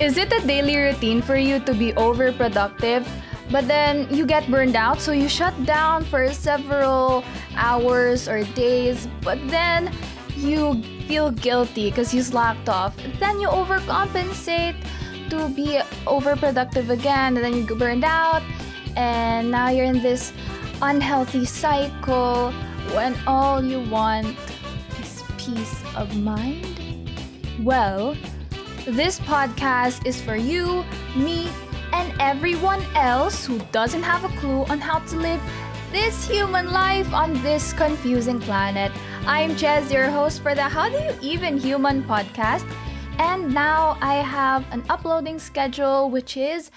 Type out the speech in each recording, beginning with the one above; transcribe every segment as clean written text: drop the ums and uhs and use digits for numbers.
Is it a daily routine for you to be overproductive, but then you get burned out, so you shut down for several hours or days, but then you feel guilty because you slacked off? Then you overcompensate to be overproductive again, and then you get burned out, and now you're in this unhealthy cycle when all you want is peace of mind? Well, this podcast is for you, me, and everyone else who doesn't have a clue on how to live this human life on this confusing planet. I'm Chez, your host for the How Do You Even Human podcast. And now I have an uploading schedule which is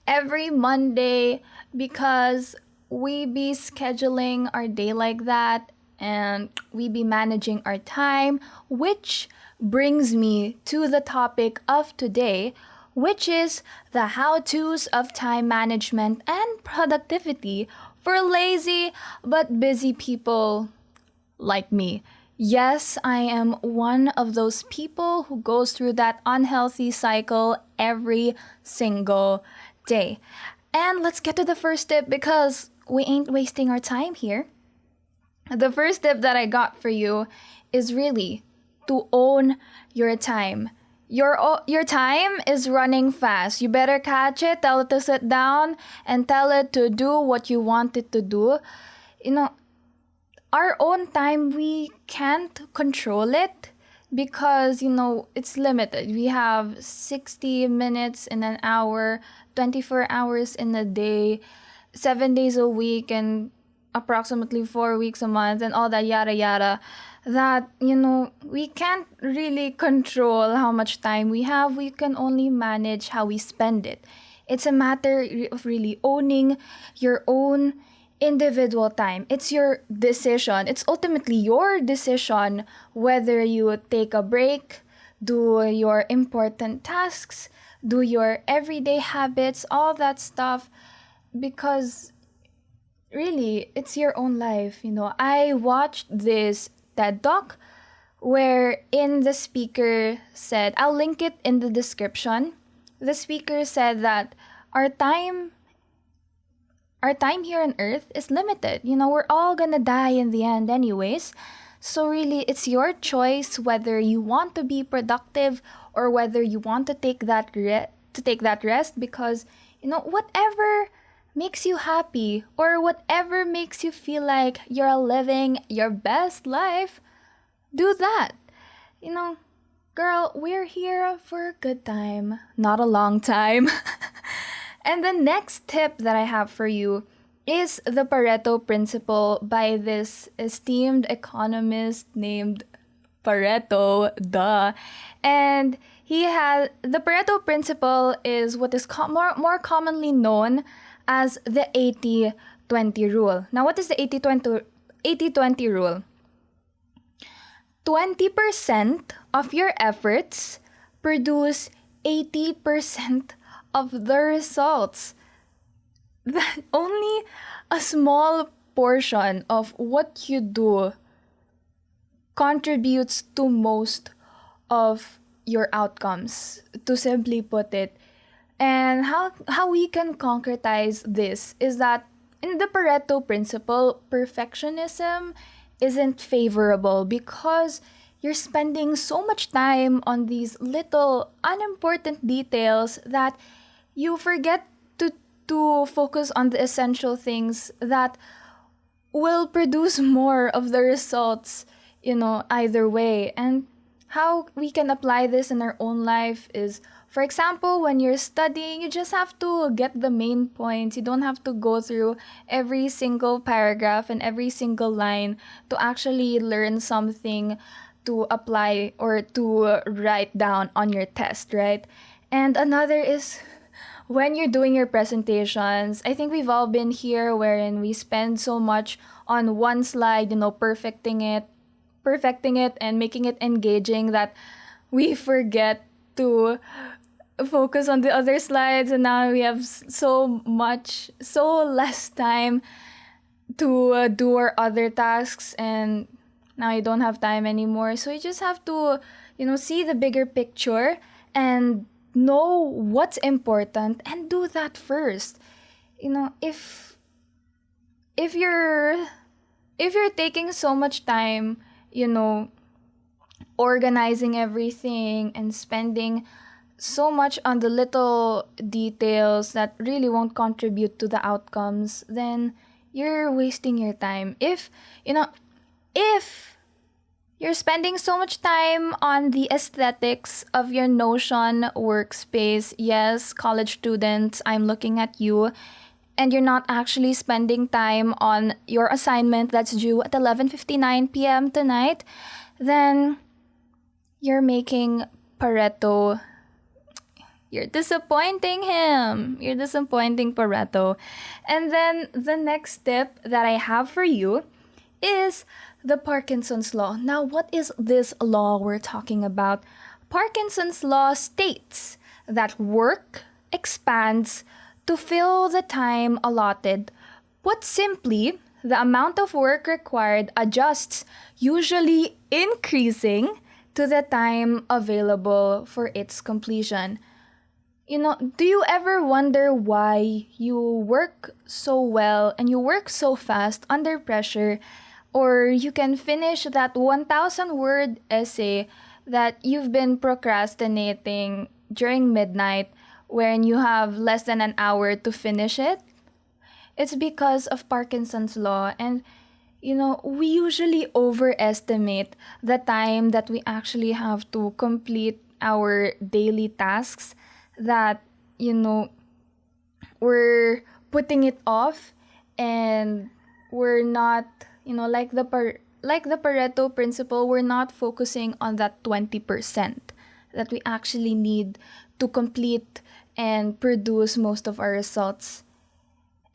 every Monday because we be scheduling our day like that and we be managing our time, which brings me to the topic of today, which is the how-tos of time management and productivity for lazy but busy people like me. Yes, I am one of those people who goes through that unhealthy cycle every single day. And let's get to the first tip because we ain't wasting our time here. The first tip that I got for you is really to own your time. Your time is running fast. You better catch it, tell it to sit down, and tell it to do what you want it to do. Our own time, we can't control it because, it's limited. We have 60 minutes in an hour, 24 hours in a day, 7 days a week, and approximately 4 weeks a month, and all that yada yada. That, we can't really control how much time we have. We can only manage how we spend it. It's a matter of really owning your own individual time. It's your decision. It's ultimately your decision whether you take a break, do your important tasks, do your everyday habits, all that stuff, because really, it's your own life. I watched this TED Talk wherein the speaker said, I'll link it in the description. The speaker said that our time here on earth is limited. We're all gonna die in the end anyways. So really, it's your choice whether you want to be productive or whether you want to take that rest because, whatever makes you happy or whatever makes you feel like you're living your best life, do that. Girl, we're here for a good time, not a long time. And the next tip that I have for you is the Pareto Principle by this esteemed economist named Pareto, duh. And the Pareto Principle is what is more commonly known as the 80-20 rule. Now, what is the 80-20 rule? 20% of your efforts produce 80% of the results. That only a small portion of what you do contributes to most of your outcomes, to simply put it. And how we can concretize this is that in the Pareto Principle, perfectionism isn't favorable because you're spending so much time on these little unimportant details that you forget to focus on the essential things that will produce more of the results, either way. And how we can apply this in our own life is, for example, when you're studying, you just have to get the main points. You don't have to go through every single paragraph and every single line to actually learn something to apply or to write down on your test, right? And another is when you're doing your presentations. I think we've all been here wherein we spend so much on one slide, perfecting it and making it engaging that we forget to focus on the other slides, and now we have so less time to do our other tasks, and now you don't have time anymore. So you just have to, see the bigger picture and know what's important and do that first. You know, if you're taking so much time, organizing everything and spending so much on the little details that really won't contribute to the outcomes, then you're wasting your time. If you're spending so much time on the aesthetics of your Notion workspace, yes, college students, I'm looking at you, and you're not actually spending time on your assignment that's due at 11:59 p.m. tonight, then you're making Pareto. You're disappointing him. You're disappointing Pareto. And then the next tip that I have for you is the Parkinson's law. Now, what is this law we're talking about? Parkinson's law states that work expands to fill the time allotted. Put simply, the amount of work required adjusts, usually increasing to the time available for its completion. Do you ever wonder why you work so well and you work so fast under pressure, or you can finish that 1,000-word essay that you've been procrastinating during midnight when you have less than an hour to finish it? It's because of Parkinson's law. And we usually overestimate the time that we actually have to complete our daily tasks, that we're putting it off, and we're not, like the Pareto Principle, we're not focusing on that 20% that we actually need to complete and produce most of our results.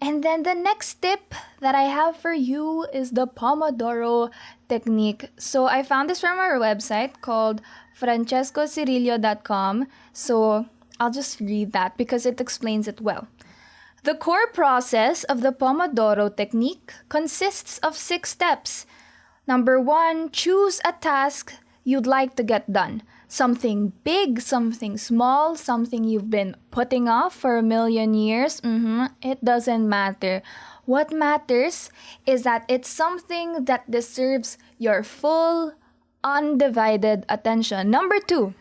And then the next tip that I have for you is the Pomodoro Technique. So I found this from our website called francescocirillo.com. So I'll just read that because it explains it well. The core process of the Pomodoro Technique consists of 6 steps. Number 1, choose a task you'd like to get done. Something big, something small, something you've been putting off for a million years. It doesn't matter. What matters is that it's something that deserves your full, undivided attention. Number 2,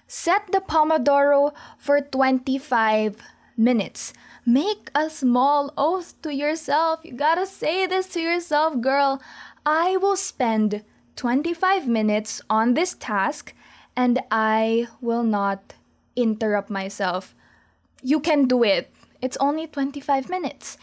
set the Pomodoro for 25 minutes. Make a small oath to yourself. You gotta say this to yourself, girl. I will spend 25 minutes on this task and I will not interrupt myself. You can do it. It's only 25 minutes.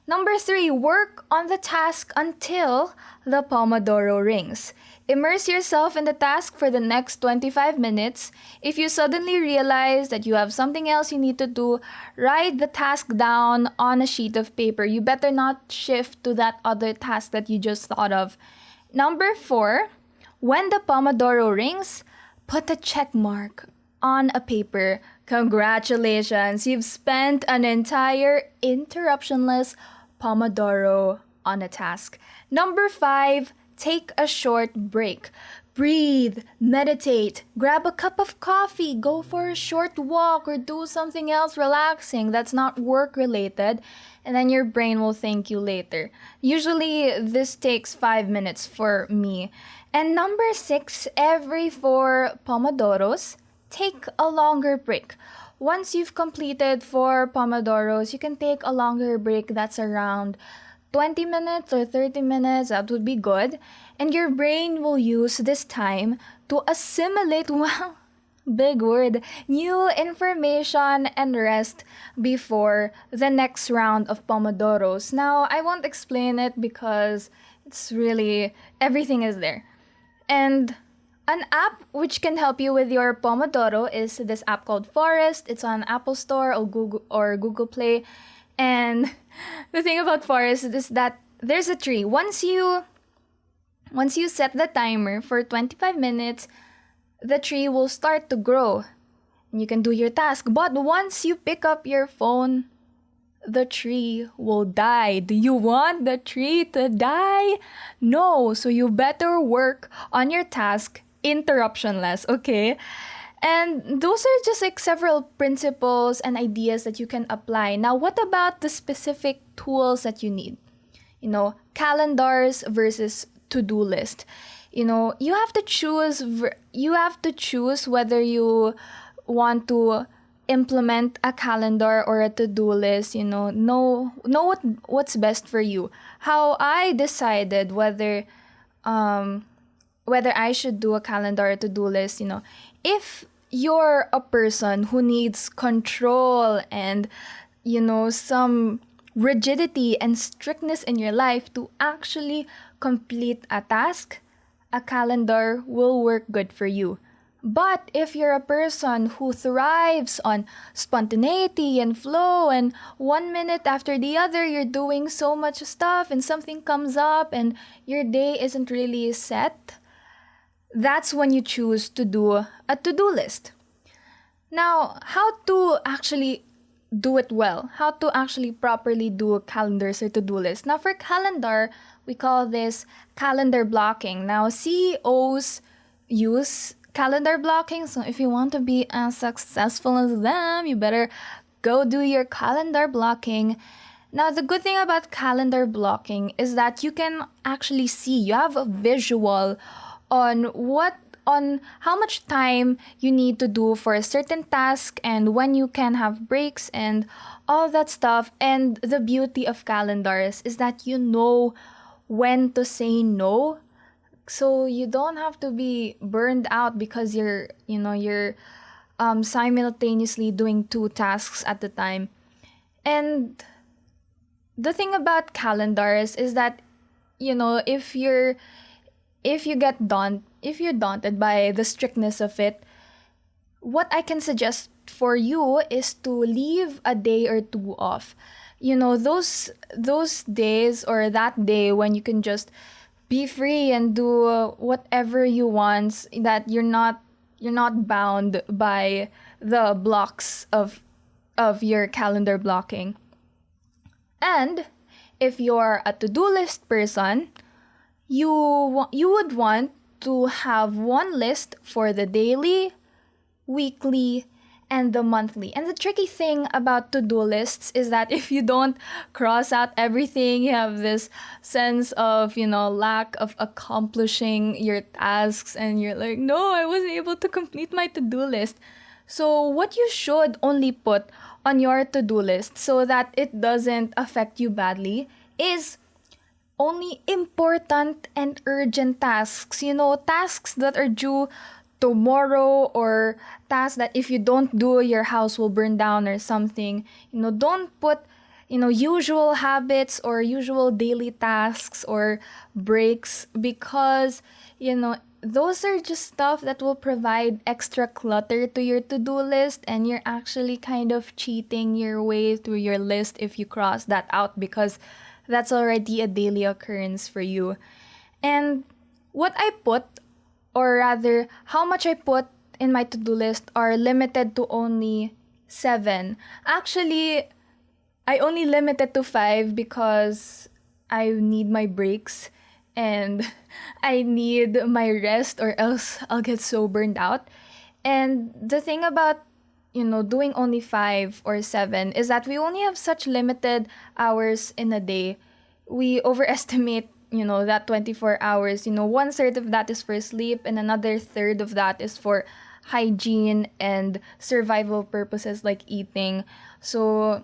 Number 3, work on the task until the Pomodoro rings. Immerse yourself in the task for the next 25 minutes. If you suddenly realize that you have something else you need to do, write the task down on a sheet of paper. You better not shift to that other task that you just thought of. Number 4, when the Pomodoro rings, put a check mark on a paper. Congratulations, you've spent an entire interruptionless Pomodoro on a task. Number 5, take a short break. Breathe, meditate, grab a cup of coffee, go for a short walk, or do something else relaxing that's not work related, and then your brain will thank you later. Usually, this takes 5 minutes for me. And number 6, every 4 Pomodoros, take a longer break. Once you've completed 4 Pomodoros, you can take a longer break that's around 20 minutes or 30 minutes. That would be good. And your brain will use this time to assimilate, wow, big word, new information and rest before the next round of Pomodoros. Now, I won't explain it because it's really, everything is there. And an app which can help you with your Pomodoro is this app called Forest. It's on Apple Store or Google Play. And the thing about Forest is that there's a tree. Once you set the timer for 25 minutes, the tree will start to grow and you can do your task. But once you pick up your phone, the tree will die. Do you want the tree to die? No. So you better work on your task interruptionless, okay? And those are just like several principles and ideas that you can apply. Now, what about the specific tools that you need? Calendars versus to-do list. You have to choose whether you want to implement a calendar or a to-do list. Know what's best for you. How I decided whether I should do a calendar or to-do list, if you're a person who needs control and, some rigidity and strictness in your life to actually complete a task, a calendar will work good for you. But if you're a person who thrives on spontaneity and flow, and 1 minute after the other, you're doing so much stuff and something comes up and your day isn't really set, that's when you choose to do a to-do list. Now, how to actually do it well? How to actually properly do calendars or to-do lists? Now, for calendar, we call this calendar blocking. Now, CEOs use calendar blocking, so if you want to be as successful as them, you better go do your calendar blocking. Now, the good thing about calendar blocking is that you can actually see, you have a visual on how much time you need to do for a certain task and when you can have breaks and all that stuff. And the beauty of calendars is that you know when to say no, so you don't have to be burned out because you're simultaneously doing two tasks at a time. And the thing about calendars is that if you're daunted by the strictness of it, what I can suggest for you is to leave a day or two off. Those days or that day when you can just be free and do whatever you want, that you're not bound by the blocks of your calendar blocking. And if you're a to-do list person, you would want to have one list for the daily, weekly, and the monthly. And the tricky thing about to-do lists is that if you don't cross out everything, you have this sense of, lack of accomplishing your tasks, and you're like, no, I wasn't able to complete my to-do list. So what you should only put on your to-do list so that it doesn't affect you badly is only important and urgent tasks. Tasks that are due tomorrow, or tasks that if you don't do, your house will burn down or something. Don't put, usual habits or usual daily tasks or breaks, because, those are just stuff that will provide extra clutter to your to-do list, and you're actually kind of cheating your way through your list if you cross that out, because that's already a daily occurrence for you. And what I put, or rather, how much I put in my to-do list are limited to only 7. Actually, I only limited to 5 because I need my breaks and I need my rest, or else I'll get so burned out. And the thing about doing only 5 or 7 is that we only have such limited hours in a day. We overestimate, that 24 hours. 1/3 of that is for sleep, and another third of that is for hygiene and survival purposes like eating. So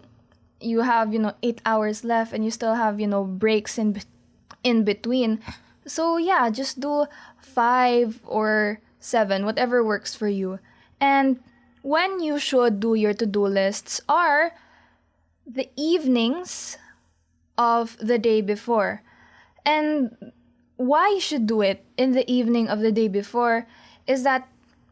you have, 8 hours left, and you still have, breaks in between. So yeah, just do 5 or 7, whatever works for you. And when you should do your to-do lists are the evenings of the day before. And why you should do it in the evening of the day before is that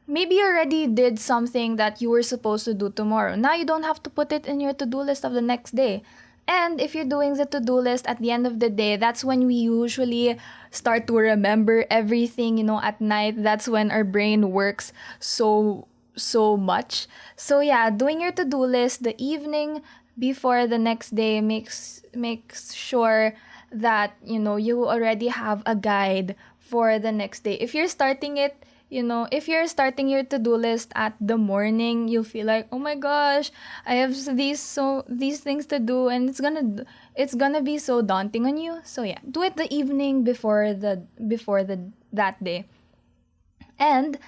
maybe you already did something that you were supposed to do tomorrow. Now you don't have to put it in your to-do list of the next day. And if you're doing the to-do list at the end of the day, that's when we usually start to remember everything, at night. That's when our brain works so much. So yeah, doing your to-do list the evening before the next day makes sure that you already have a guide for the next day. If you're starting it, if you're starting your to-do list at the morning, you feel like, oh my gosh, I have these things to do, and it's gonna be so daunting on you. So yeah, do it the evening before the that day. And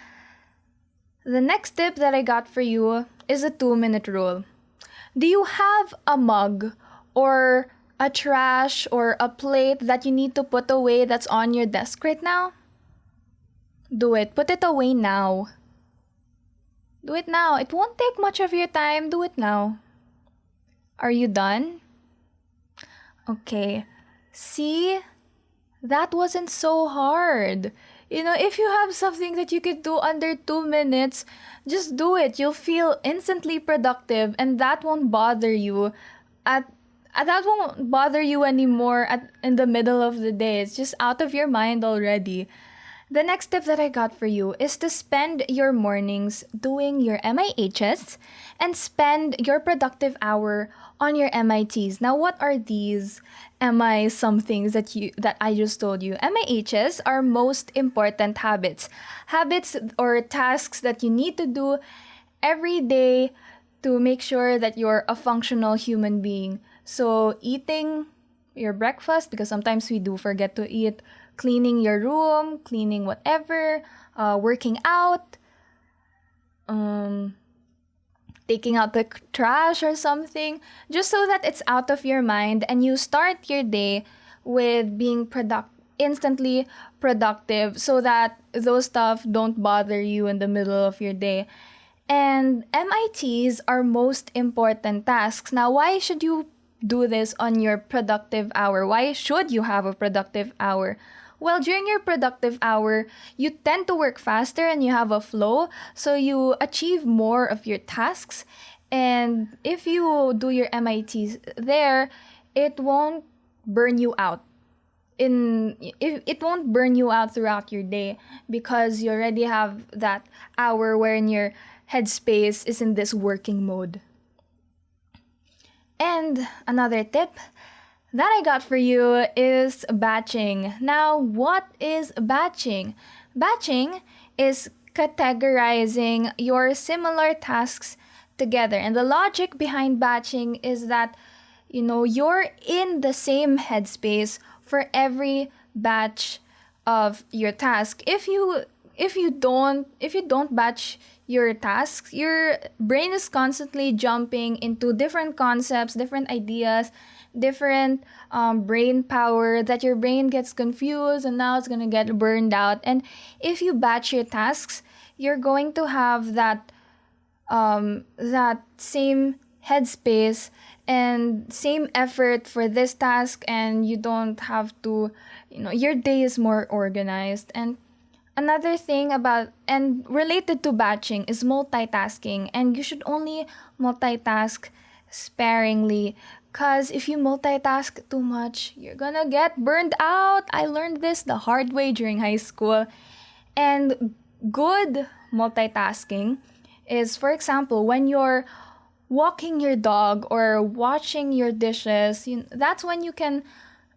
the next tip that I got for you is a 2-minute rule. Do you have a mug or a trash or a plate that you need to put away that's on your desk right now? Do it. Put it away now. Do it now. It won't take much of your time. Do it now. Are you done? Okay. See? That wasn't so hard. If you have something that you could do under 2 minutes, just do it. You'll feel instantly productive, and that won't bother you that won't bother you anymore in the middle of the day. It's just out of your mind already. The next tip that I got for you is to spend your mornings doing your MIHs and spend your productive hour on your MITs. Now, what are these MI somethings that I just told you? MIHs are most important habits. Habits or tasks that you need to do every day to make sure that you're a functional human being. So, eating your breakfast, because sometimes we do forget to eat, cleaning your room, cleaning whatever, working out, taking out the trash or something, just so that it's out of your mind and you start your day with being instantly productive, so that those stuff don't bother you in the middle of your day. And MITs are most important tasks. Now, why should you do this on your productive hour? Why should you have a productive hour? Well, during your productive hour, you tend to work faster and you have a flow, so you achieve more of your tasks. And if you do your MITs there, it won't burn you out. It won't burn you out throughout your day, because you already have that hour wherein your headspace is in this working mode. And another tip that I got for you is batching. Now, what is batching? Batching is categorizing your similar tasks together. And the logic behind batching is that, you're in the same headspace for every batch of your task. If you don't batch your tasks, your brain is constantly jumping into different concepts, different ideas, different brain power, that your brain gets confused and now it's gonna get burned out. And if you batch your tasks, you're going to have that same headspace and same effort for this task, and you don't have to, your day is more organized. And another thing about and related to batching is multitasking, and you should only multitask sparingly, because if you multitask too much, you're gonna get burned out. I learned this the hard way during high school. And good multitasking is, for example, when you're walking your dog or washing your dishes, that's when you can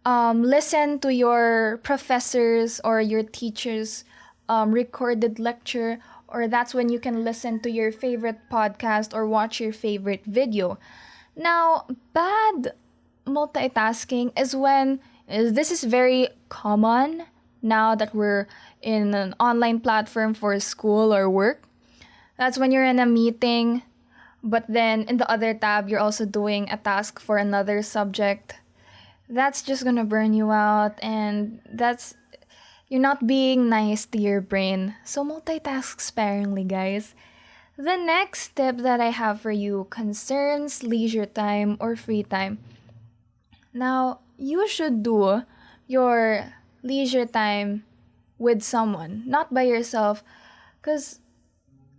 listen to your professors or your teachers' recorded lecture, or that's when you can listen to your favorite podcast or watch your favorite video. Now, bad multitasking is when this is very common now that we're in an online platform for school or work. That's when you're in a meeting, but then in the other tab, you're also doing a task for another subject. That's just gonna burn you out, and you're not being nice to your brain. So multitask sparingly, guys. The next tip that I have for you concerns leisure time or free time. Now, you should do your leisure time with someone, not by yourself, because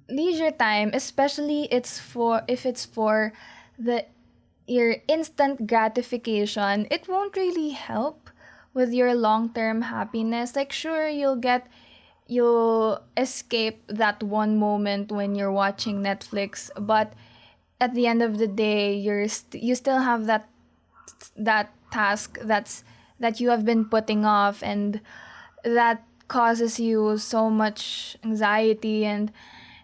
leisure time, especially if it's for your instant gratification, it won't really help with your long-term happiness. Like, sure, you'll escape that one moment when you're watching Netflix, but at the end of the day, you still have that task that you have been putting off, and that causes you so much anxiety, and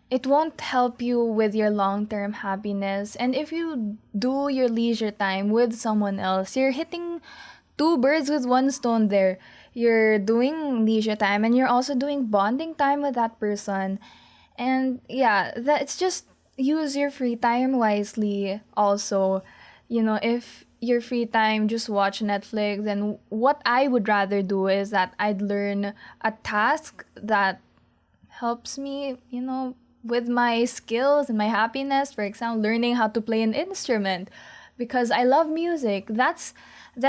it won't help you with your long-term happiness. And if you do your leisure time with someone else, you're hitting two birds with one stone there. You're doing leisure time and you're also doing bonding time with that person. And yeah, that it's just use your free time wisely also. If your free time just watch Netflix, then what I would rather do is that I'd learn a task that helps me, with my skills and my happiness. For example, learning how to play an instrument because I love music. That's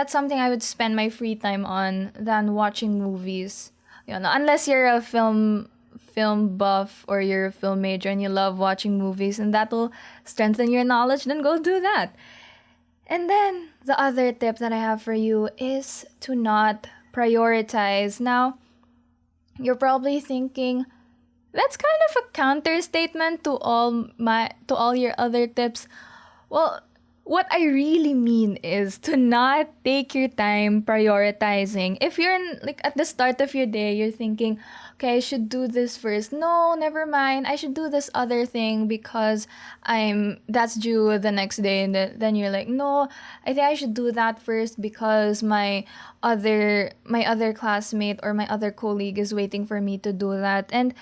something I would spend my free time on than watching movies. Unless you're a film buff or you're a film major and you love watching movies and that'll strengthen your knowledge, then go do that. And then the other tip that I have for you is to not prioritize. Now, you're probably thinking, that's kind of a counter statement to all your other tips. Well, what I really mean is to not take your time prioritizing. If you're at the start of your day, you're thinking, okay, I should do this first. No, never mind. I should do this other thing because that's due the next day. And then you're like, no, I think I should do that first because my other classmate or my other colleague is waiting for me to do that. And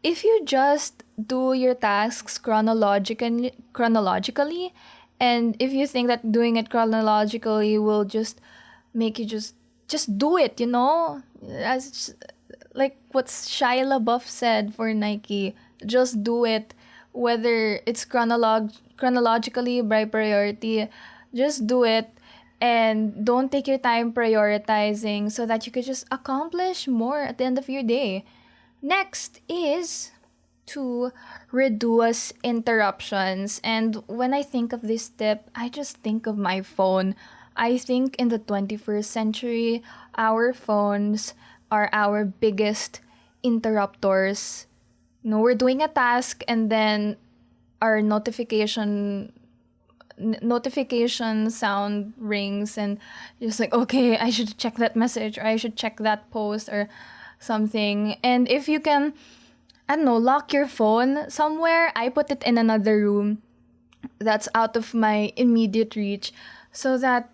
if you just do your tasks chronologically, and if you think that doing it chronologically will just make you just do it, as like what Shia LaBeouf said for Nike, just do it, whether it's chronologically by priority, just do it, and don't take your time prioritizing so that you could just accomplish more at the end of your day. Next is to reduce interruptions. And when I think of this tip, I just think of my phone. I think in the 21st century, our phones are our biggest interrupters. We're doing a task and then our notification sound rings and just like, okay, I should check that message or I should check that post or something. And if you can, I don't know, lock your phone somewhere. I put it in another room that's out of my immediate reach so that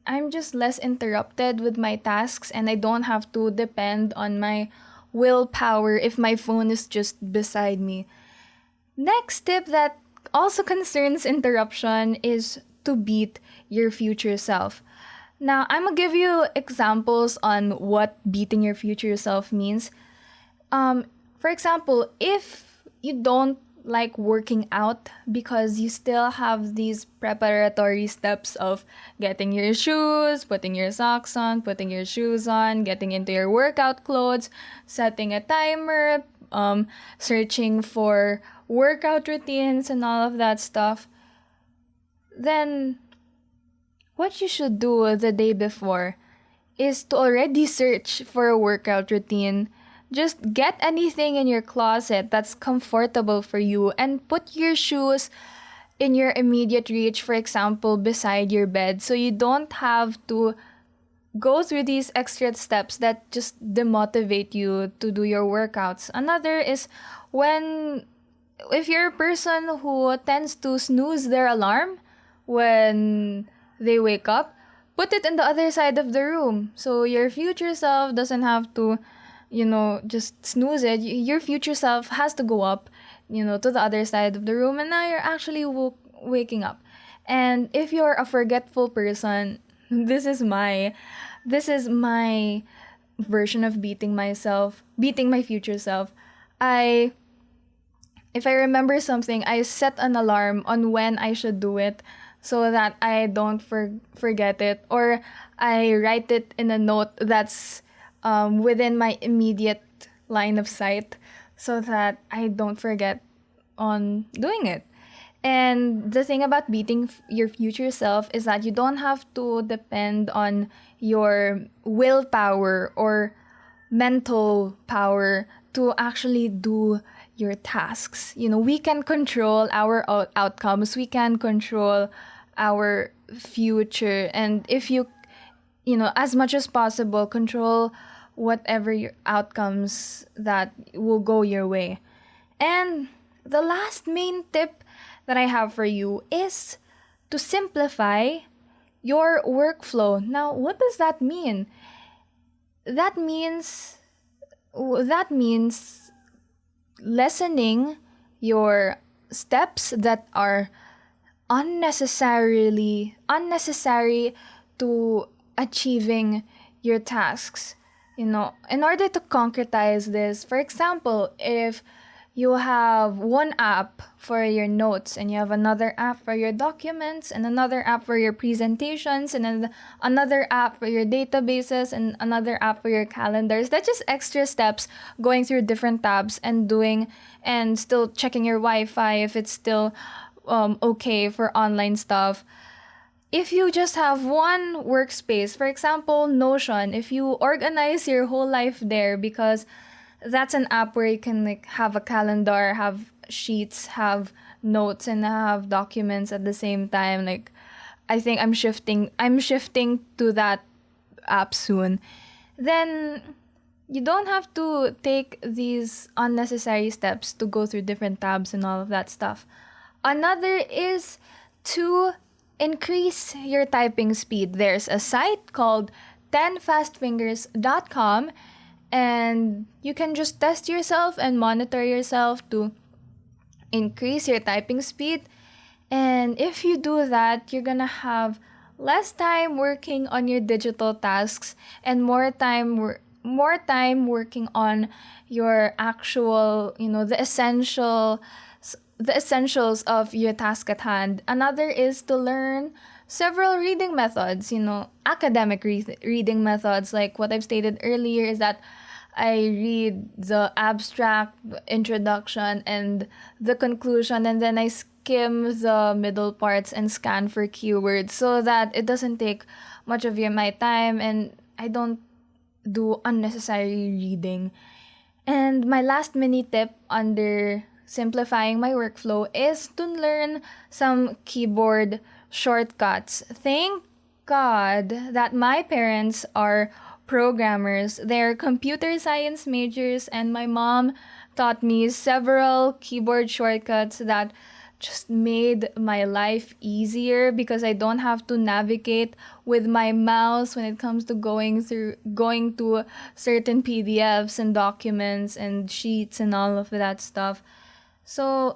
I'm just less interrupted with my tasks and I don't have to depend on my willpower if my phone is just beside me. Next tip that also concerns interruption is to beat your future self. Now, I'm gonna give you examples on what beating your future self means. For example, if you don't like working out because you still have these preparatory steps of getting your shoes, putting your socks on, putting your shoes on, getting into your workout clothes, setting a timer, searching for workout routines and all of that stuff, then what you should do the day before is to already search for a workout routine. Just get anything in your closet that's comfortable for you and put your shoes in your immediate reach, for example, beside your bed, so you don't have to go through these extra steps that just demotivate you to do your workouts. Another is if you're a person who tends to snooze their alarm when they wake up, put it in the other side of the room so your future self doesn't have to just snooze it. Your future self has to go up, to the other side of the room, and now you're actually waking up. And if you're a forgetful person, this is my version of beating my future self. If I remember something, I set an alarm on when I should do it so that I don't forget it, or I write it in a note that's within my immediate line of sight so that I don't forget on doing it. And the thing about beating your future self is that you don't have to depend on your willpower or mental power to actually do your tasks. We can control our outcomes, we can control our future, and if you as much as possible, control whatever your outcomes that will go your way. And the last main tip that I have for you is to simplify your workflow. Now, what does that mean? That means that means lessening your steps that are unnecessary to achieving your tasks. In order to concretize this, for example, if you have one app for your notes and you have another app for your documents and another app for your presentations and then another app for your databases and another app for your calendars, that's just extra steps going through different tabs and doing and still checking your Wi-Fi if it's still okay for online stuff. If you just have one workspace, for example, Notion, if you organize your whole life there, because that's an app where you can like have a calendar, have sheets, have notes, and have documents at the same time. Like, I think I'm shifting to that app soon. Then you don't have to take these unnecessary steps to go through different tabs and all of that stuff. Another is to increase your typing speed. There's a site called 10fastfingers.com, and you can just test yourself and monitor yourself to increase your typing speed. And if you do that, you're gonna have less time working on your digital tasks and more time working on your actual, the essentials of your task at hand. Another is to learn several reading methods, academic reading methods. Like what I've stated earlier is that I read the abstract, introduction, and the conclusion, and then I skim the middle parts and scan for keywords so that it doesn't take much of my time and I don't do unnecessary reading. And my last mini tip under simplifying my workflow is to learn some keyboard shortcuts. Thank God that my parents are programmers. They're computer science majors, and my mom taught me several keyboard shortcuts that just made my life easier because I don't have to navigate with my mouse when it comes to going to certain PDFs and documents and sheets and all of that stuff. So,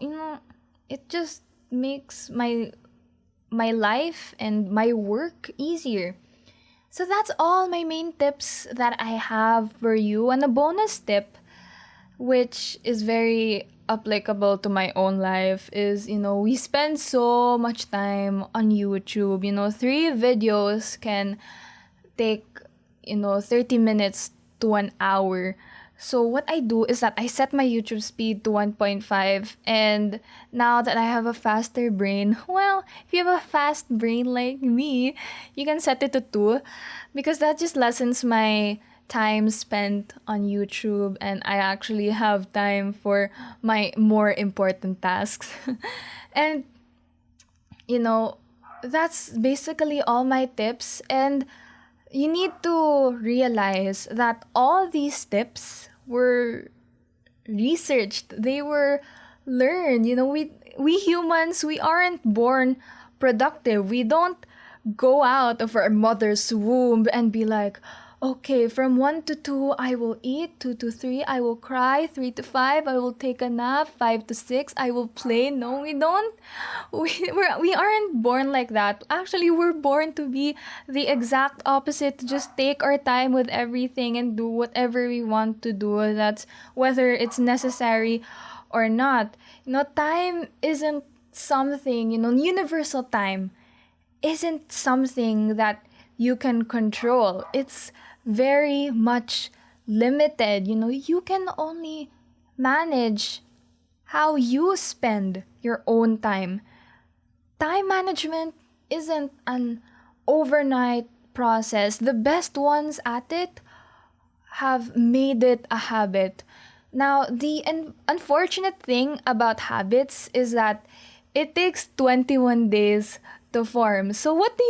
it just makes my life and my work easier. So that's all my main tips that I have for you. And a bonus tip, which is very applicable to my own life, is, we spend so much time on YouTube. 3 videos can take, 30 minutes to an hour. So what I do is that I set my YouTube speed to 1.5, and now that I have a faster brain, well, if you have a fast brain like me, you can set it to 2 because that just lessens my time spent on YouTube and I actually have time for my more important tasks. And that's basically all my tips, and you need to realize that all these tips were researched. They were learned. We humans, we aren't born productive. We don't go out of our mother's womb and be like, okay, from 1 to 2, I will eat. 2 to 3, I will cry. 3 to 5, I will take a nap. 5 to 6, I will play. No, we don't. We aren't born like that. Actually, we're born to be the exact opposite. To just take our time with everything and do whatever we want to do. That's whether it's necessary or not. Time isn't something, universal time isn't something that you can control. It's very much limited. You can only manage how you spend your own time. Time management isn't an overnight process. The best ones at it have made it a habit. Now, the unfortunate thing about habits is that it takes 21 days to form. So what do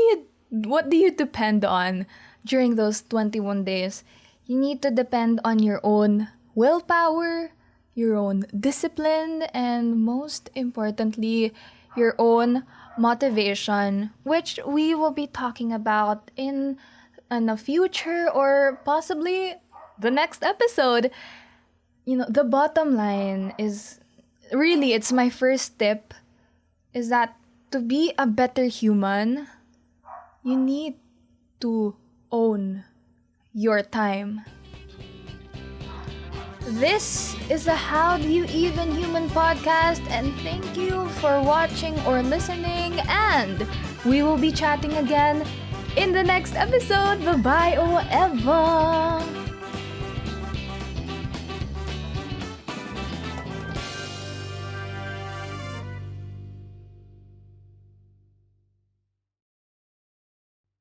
you depend on during those 21 days? You need to depend on your own willpower, your own discipline, and most importantly, your own motivation, which we will be talking about in the future or possibly the next episode. The bottom line is really, it's my first tip, is that to be a better human, you need to own your time. This is the How Do You Even Human podcast, and thank you for watching or listening, and we will be chatting again in the next episode. Bye-bye, oh Eva!